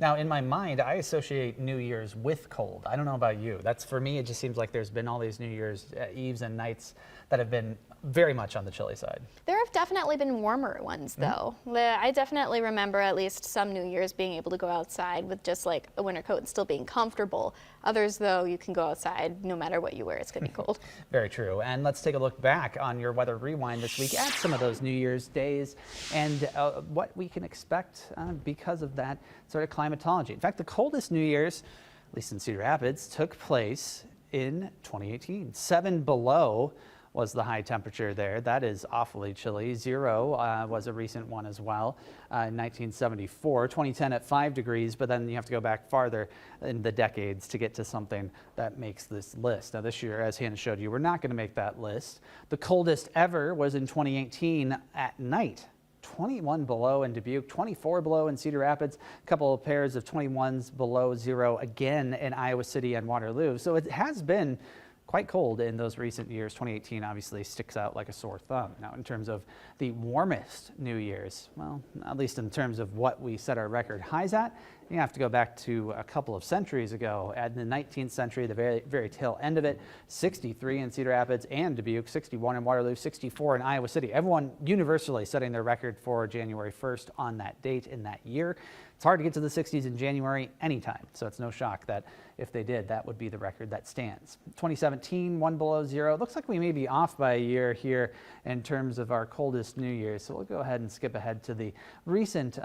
Now, in my mind, I associate New Year's with cold. I don't know about you. That's for me, it just seems like there's been all these New Year's Eves and nights that have been very much on the chilly side. There have definitely been warmer ones, though. I definitely remember at least some New Year's being able to go outside with just like a winter coat and still being comfortable. Others, though, you can go outside no matter what you wear. It's going to be cold. Very true. And let's take a look back on your weather rewind this week at some of those New Year's days and what we can expect because of that sort of climatology. In fact, the coldest New Year's, at least in Cedar Rapids, took place in 2018. 7 below was the high temperature there. That is awfully chilly. 0 was a recent one as well in 1974. 2010 at 5 degrees, but then you have to go back farther in the decades to get to something that makes this list. Now this year, as Hannah showed you, we're not going to make that list. The coldest ever was in 2018 at night. 21 below in Dubuque, 24 below in Cedar Rapids, a couple of pairs of 21s below 0 again in Iowa City and Waterloo. So it has been quite cold in those recent years. 2018 obviously sticks out like a sore thumb. Now, in terms of the warmest New Year's, well, at least in terms of what we set our record highs at, you have to go back to a couple of centuries ago. At the 19th century, the very tail end of it, 63 in Cedar Rapids and Dubuque, 61 in Waterloo, 64 in Iowa City. Everyone universally setting their record for January 1st on that date in that year. It's hard to get to the 60s in January anytime, so it's no shock that if they did, that would be the record that stands. 2017, 1 below 0. It looks like we may be off by a year here in terms of our coldest New Year's, so we'll go ahead and skip ahead to the recent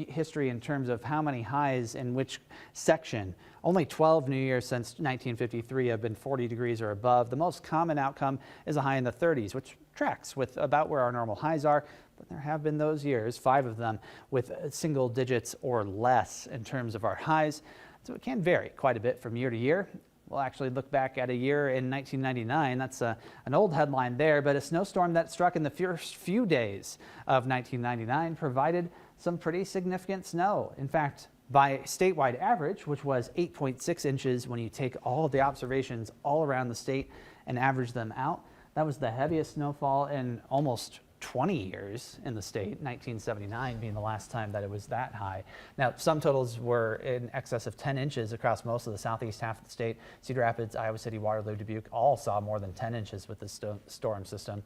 history in terms of how many highs in which section. Only 12 New Year's since 1953 have been 40 degrees or above. The most common outcome is a high in the 30s, which tracks with about where our normal highs are. But there have been those years, 5 of them, with single digits or less in terms of our highs. So it can vary quite a bit from year to year. We'll actually look back at a year in 1999. That's an old headline there, but a snowstorm that struck in the first few days of 1999 provided some pretty significant snow. In fact, by statewide average, which was 8.6 inches when you take all of the observations all around the state and average them out, that was the heaviest snowfall in almost 20 years in the state, 1979 being the last time that it was that high. Now, some totals were in excess of 10 inches across most of the southeast half of the state. Cedar Rapids, Iowa City, Waterloo, Dubuque all saw more than 10 inches with this storm system.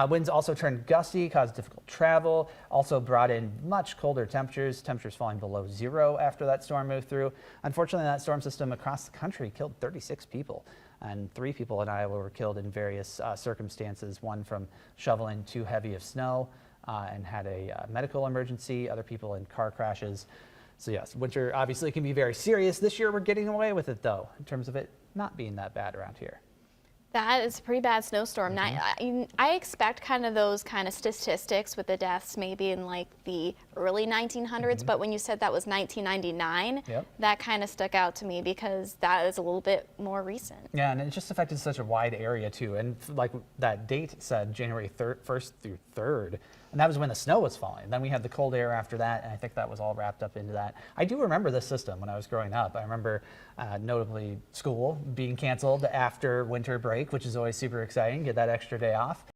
Winds also turned gusty, caused difficult travel, also brought in much colder temperatures falling below 0 after that storm moved through. Unfortunately, that storm system across the country killed 36 people. And 3 people in Iowa were killed in various circumstances, one from shoveling too heavy of snow and had a medical emergency, other people in car crashes. So yes, winter obviously can be very serious. This year we're getting away with it though, in terms of it not being that bad around here. That is a pretty bad snowstorm. I expect kind of those kind of statistics with the deaths maybe in like the early 1900s, but when you said that was 1999, that kind of stuck out to me because that is a little bit more recent. Yeah, and it just affected such a wide area too. And like that date said, January 1st through 3rd. And that was when the snow was falling. Then we had the cold air after that, and I think that was all wrapped up into that. I do remember this system when I was growing up. I remember notably school being canceled after winter break, which is always super exciting, get that extra day off.